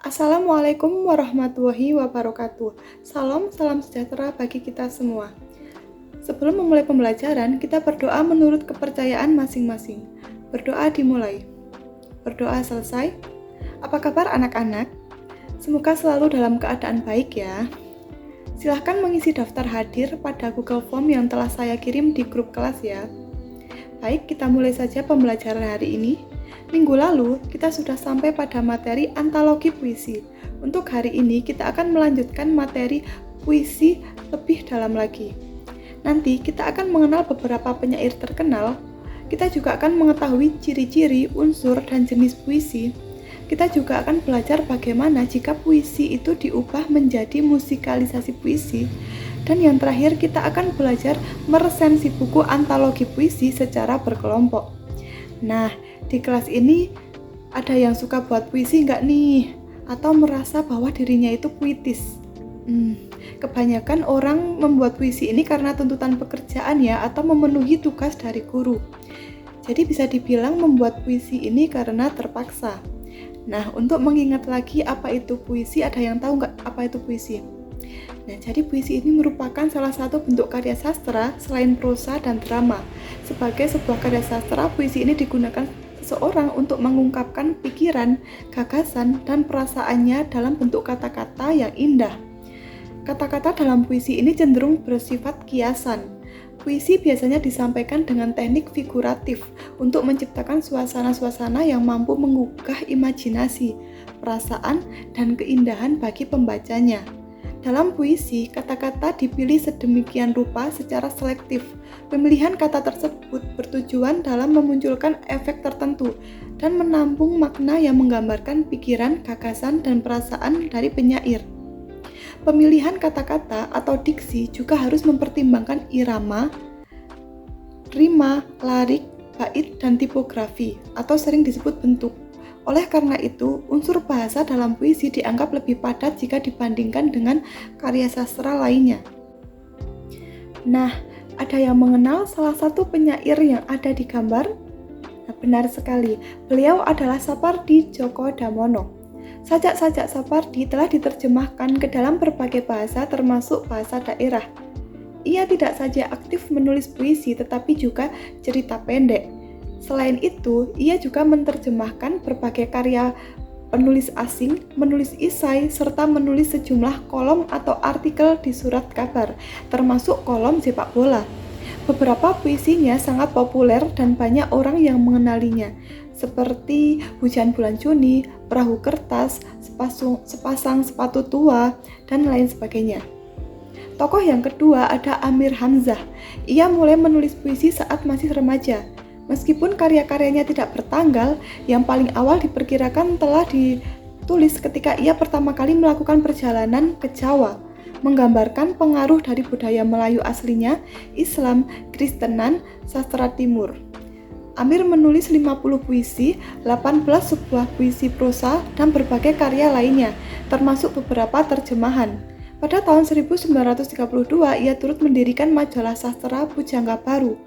Assalamualaikum warahmatullahi wabarakatuh. Salam sejahtera bagi kita semua. Sebelum memulai pembelajaran, kita berdoa menurut kepercayaan masing-masing. Berdoa dimulai. Berdoa selesai. Apa kabar anak-anak? Semoga selalu dalam keadaan baik ya. Silahkan mengisi daftar hadir pada Google Form yang telah saya kirim di grup kelas ya. Baik, kita mulai saja pembelajaran hari ini. Minggu lalu, kita sudah sampai pada materi antologi puisi. Untuk hari ini, kita akan melanjutkan materi puisi lebih dalam lagi. Nanti, kita akan mengenal beberapa penyair terkenal. Kita juga akan mengetahui ciri-ciri, unsur, dan jenis puisi. Kita juga akan belajar bagaimana jika puisi itu diubah menjadi musikalisasi puisi. Dan yang terakhir, kita akan belajar meresensi buku antologi puisi secara berkelompok. Nah, di kelas ini ada yang suka buat puisi nggak nih? Atau merasa bahwa dirinya itu puitis? Kebanyakan orang membuat puisi ini karena tuntutan pekerjaan ya, atau memenuhi tugas dari guru. Jadi bisa dibilang membuat puisi ini karena terpaksa. Nah, untuk mengingat lagi apa itu puisi, ada yang tahu nggak apa itu puisi? Nah, jadi puisi ini merupakan salah satu bentuk karya sastra selain prosa dan drama. Sebagai sebuah karya sastra, puisi ini digunakan seseorang untuk mengungkapkan pikiran, gagasan, dan perasaannya dalam bentuk kata-kata yang indah. Kata-kata dalam puisi ini cenderung bersifat kiasan. Puisi biasanya disampaikan dengan teknik figuratif untuk menciptakan suasana-suasana yang mampu menggugah imajinasi, perasaan, dan keindahan bagi pembacanya. Dalam puisi, kata-kata dipilih sedemikian rupa secara selektif. Pemilihan kata tersebut bertujuan dalam memunculkan efek tertentu dan menampung makna yang menggambarkan pikiran, gagasan, dan perasaan dari penyair. Pemilihan kata-kata atau diksi juga harus mempertimbangkan irama, rima, larik, bait, dan tipografi, atau sering disebut bentuk. Oleh karena itu, unsur bahasa dalam puisi dianggap lebih padat jika dibandingkan dengan karya sastra lainnya. Nah, ada yang mengenal salah satu penyair yang ada di gambar? Nah, benar sekali, beliau adalah Sapardi Djoko Damono. Sajak-sajak Sapardi telah diterjemahkan ke dalam berbagai bahasa termasuk bahasa daerah. Ia tidak saja aktif menulis puisi tetapi juga cerita pendek. Selain itu, ia juga menerjemahkan berbagai karya penulis asing, menulis esai, serta menulis sejumlah kolom atau artikel di surat kabar, termasuk kolom sepak bola. Beberapa puisinya sangat populer dan banyak orang yang mengenalinya, seperti Hujan Bulan Juni, Perahu Kertas, Sepasang Sepatu Tua, dan lain sebagainya. Tokoh yang kedua ada Amir Hamzah. Ia mulai menulis puisi saat masih remaja. Meskipun karya-karyanya tidak bertanggal, yang paling awal diperkirakan telah ditulis ketika ia pertama kali melakukan perjalanan ke Jawa, menggambarkan pengaruh dari budaya Melayu aslinya, Islam, Kristenan, sastra Timur. Amir menulis 50 puisi, 18 sebuah puisi prosa, dan berbagai karya lainnya, termasuk beberapa terjemahan. Pada tahun 1932, ia turut mendirikan majalah sastra Pujangga Baru.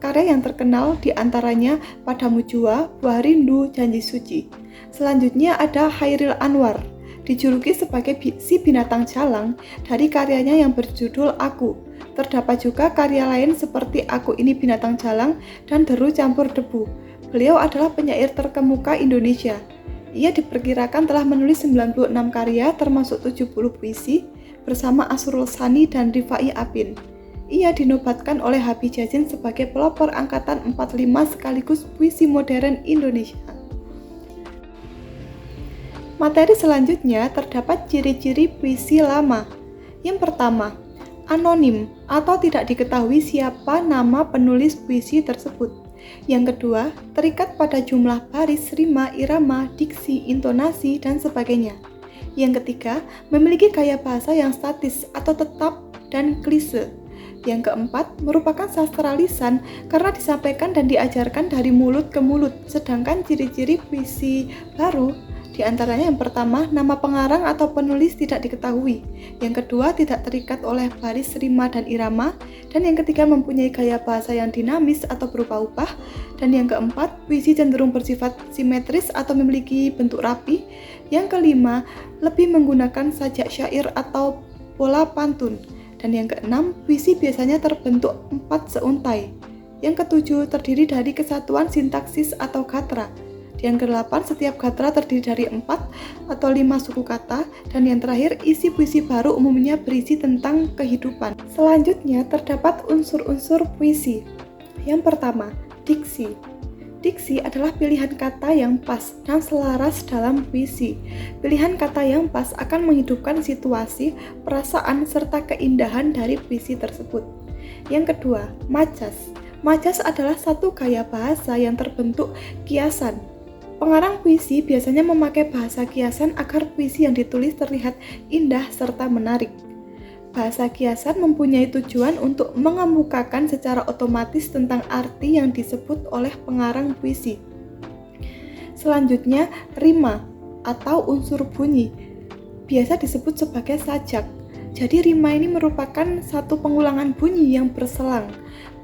Karya yang terkenal diantaranya Padamu Jua, Buah Rindu, Janji Suci. Selanjutnya ada Hairil Anwar, dijuluki sebagai si binatang jalang dari karyanya yang berjudul Aku. Terdapat juga karya lain seperti Aku Ini Binatang Jalang dan Deru Campur Debu. Beliau adalah penyair terkemuka Indonesia. Ia diperkirakan telah menulis 96 karya termasuk 70 puisi bersama Asrul Sani dan Rifai Apin. Ia dinobatkan oleh Habib Jazin sebagai pelopor angkatan 45 sekaligus puisi modern Indonesia. Materi selanjutnya terdapat ciri-ciri puisi lama. Yang pertama, anonim atau tidak diketahui siapa nama penulis puisi tersebut. Yang kedua, terikat pada jumlah baris, rima, irama, diksi, intonasi, dan sebagainya. Yang ketiga, memiliki gaya bahasa yang statis atau tetap dan klise. Yang keempat, merupakan sastra lisan karena disampaikan dan diajarkan dari mulut ke mulut. Sedangkan ciri-ciri puisi baru, di antaranya yang pertama, nama pengarang atau penulis tidak diketahui. Yang kedua, tidak terikat oleh baris, rima, dan irama. Dan yang ketiga, mempunyai gaya bahasa yang dinamis atau berubah-ubah. Dan yang keempat, puisi cenderung bersifat simetris atau memiliki bentuk rapi. Yang kelima, lebih menggunakan sajak syair atau pola pantun. Dan yang keenam, puisi biasanya terbentuk 4 seuntai. Yang ketujuh, terdiri dari kesatuan sintaksis atau gatra. Yang kedelapan, setiap gatra terdiri dari 4 atau 5 suku kata. Dan yang terakhir, isi puisi baru umumnya berisi tentang kehidupan. Selanjutnya, terdapat unsur-unsur puisi. Yang pertama, diksi. Diksi adalah pilihan kata yang pas dan selaras dalam puisi. Pilihan kata yang pas akan menghidupkan situasi, perasaan, serta keindahan dari puisi tersebut. Yang kedua, majas. Majas adalah satu gaya bahasa yang terbentuk kiasan. Pengarang puisi biasanya memakai bahasa kiasan agar puisi yang ditulis terlihat indah serta menarik. Bahasa kiasan mempunyai tujuan untuk mengemukakan secara otomatis tentang arti yang disebut oleh pengarang puisi. Selanjutnya, rima atau unsur bunyi biasa disebut sebagai sajak. Jadi rima ini merupakan satu pengulangan bunyi yang berselang,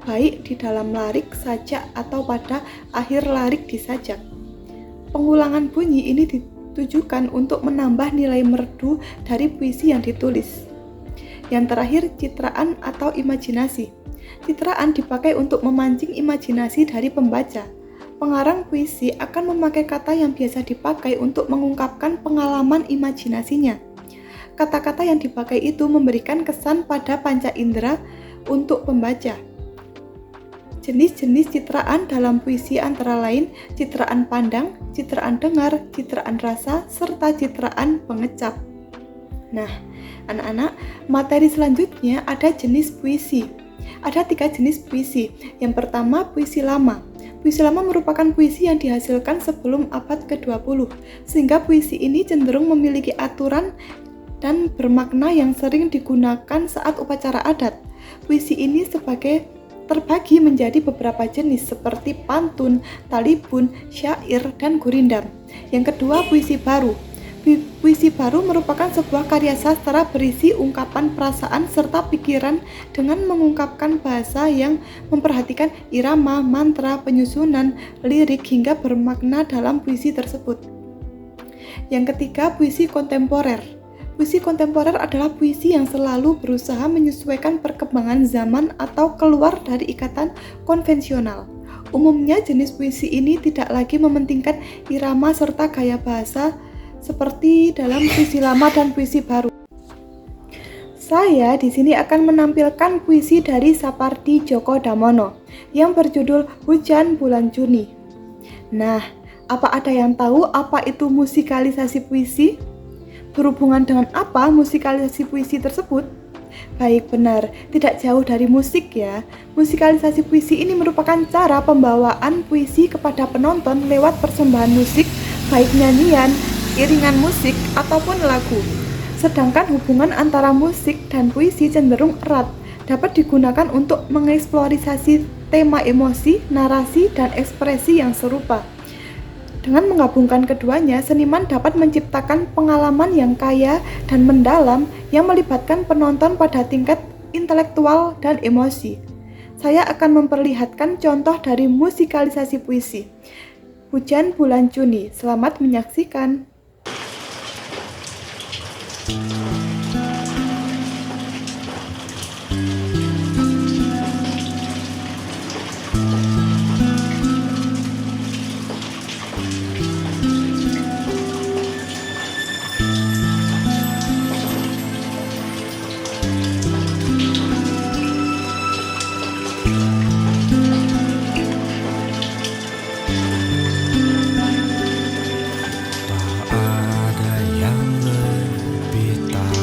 baik di dalam larik, sajak, atau pada akhir larik di sajak. Pengulangan bunyi ini ditujukan untuk menambah nilai merdu dari puisi yang ditulis. Yang terakhir, citraan atau imajinasi. Citraan dipakai untuk memancing imajinasi dari pembaca. Pengarang puisi akan memakai kata yang biasa dipakai untuk mengungkapkan pengalaman imajinasinya. Kata-kata yang dipakai itu memberikan kesan pada panca indera untuk pembaca. Jenis-jenis citraan dalam puisi antara lain citraan pandang, citraan dengar, citraan rasa, serta citraan pengecap. Nah, anak-anak, materi selanjutnya ada jenis puisi. Ada 3 jenis puisi. Yang pertama, puisi lama. Puisi lama merupakan puisi yang dihasilkan sebelum abad ke-20, sehingga puisi ini cenderung memiliki aturan dan bermakna yang sering digunakan saat upacara adat. Puisi ini terbagi menjadi beberapa jenis seperti pantun, talibun, syair, dan gurindam. Yang kedua, puisi baru. Puisi baru merupakan sebuah karya sastra berisi ungkapan perasaan serta pikiran dengan mengungkapkan bahasa yang memperhatikan irama, mantra, penyusunan, lirik hingga bermakna dalam puisi tersebut. Yang ketiga, puisi kontemporer. Puisi kontemporer adalah puisi yang selalu berusaha menyesuaikan perkembangan zaman atau keluar dari ikatan konvensional. Umumnya jenis puisi ini tidak lagi mementingkan irama serta gaya bahasa seperti dalam puisi lama dan puisi baru. Saya di sini akan menampilkan puisi dari Sapardi Djoko Damono yang berjudul Hujan Bulan Juni. Nah, apa ada yang tahu apa itu musikalisasi puisi? Berhubungan dengan apa musikalisasi puisi tersebut? Baik, benar, tidak jauh dari musik ya. Musikalisasi puisi ini merupakan cara pembawaan puisi kepada penonton lewat persembahan musik, baik nyanyian, iringan musik, ataupun lagu. Sedangkan hubungan antara musik dan puisi cenderung erat, dapat digunakan untuk mengeksplorasi tema emosi, narasi, dan ekspresi yang serupa. Dengan menggabungkan keduanya, seniman dapat menciptakan pengalaman yang kaya dan mendalam yang melibatkan penonton pada tingkat intelektual dan emosi. Saya akan memperlihatkan contoh dari musikalisasi puisi. Hujan Bulan Juni. Selamat menyaksikan. Tak ada yang lebih tak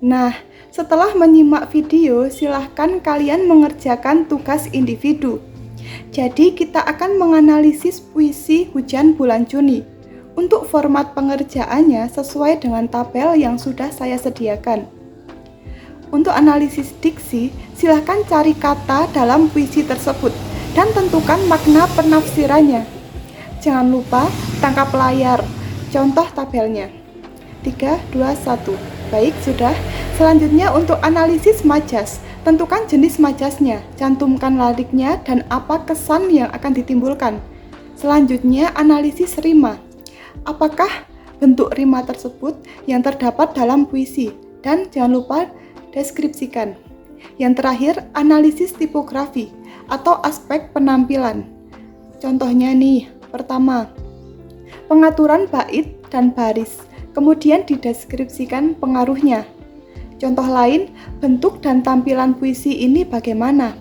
Nah, setelah menyimak video, silahkan kalian mengerjakan tugas individu. Jadi, kita akan menganalisis puisi Hujan Bulan Juni. Untuk format pengerjaannya sesuai dengan tabel yang sudah saya sediakan. Untuk analisis diksi, silahkan cari kata dalam puisi tersebut dan tentukan makna penafsirannya. Jangan lupa tangkap layar. Contoh tabelnya. 3, 2, 1. Baik, sudah. Selanjutnya untuk analisis majas. Tentukan jenis majasnya, cantumkan liriknya dan apa kesan yang akan ditimbulkan. Selanjutnya analisis rima. Apakah bentuk rima tersebut yang terdapat dalam puisi? Dan jangan lupa deskripsikan. Yang terakhir, analisis tipografi atau aspek penampilan. Contohnya nih, pertama, pengaturan bait dan baris, kemudian dideskripsikan pengaruhnya. Contoh lain, bentuk dan tampilan puisi ini bagaimana?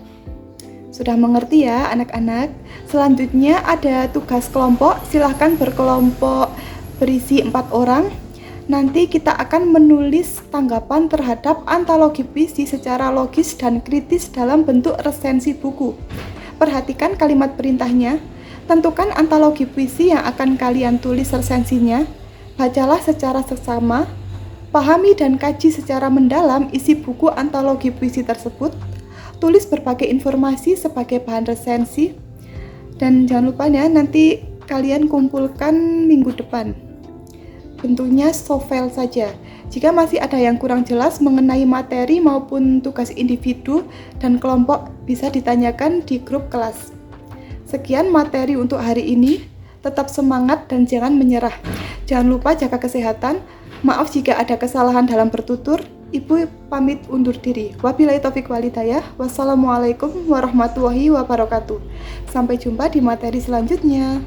Sudah mengerti ya anak-anak? Selanjutnya ada tugas kelompok, silahkan berkelompok berisi 4 orang. Nanti kita akan menulis tanggapan terhadap antologi puisi secara logis dan kritis dalam bentuk resensi buku. Perhatikan kalimat perintahnya. Tentukan antologi puisi yang akan kalian tulis resensinya. Bacalah secara seksama. Pahami dan kaji secara mendalam isi buku antologi puisi tersebut. Tulis berbagai informasi sebagai bahan resensi. Dan jangan lupa ya, nanti kalian kumpulkan minggu depan. Bentuknya soft file saja. Jika masih ada yang kurang jelas mengenai materi maupun tugas individu dan kelompok, bisa ditanyakan di grup kelas. Sekian materi untuk hari ini. Tetap semangat dan jangan menyerah. Jangan lupa jaga kesehatan. Maaf jika ada kesalahan dalam bertutur. Ibu pamit undur diri. Wabillahi taufiq wal hidayah. Wassalamualaikum warahmatullahi wabarakatuh. Sampai jumpa di materi selanjutnya.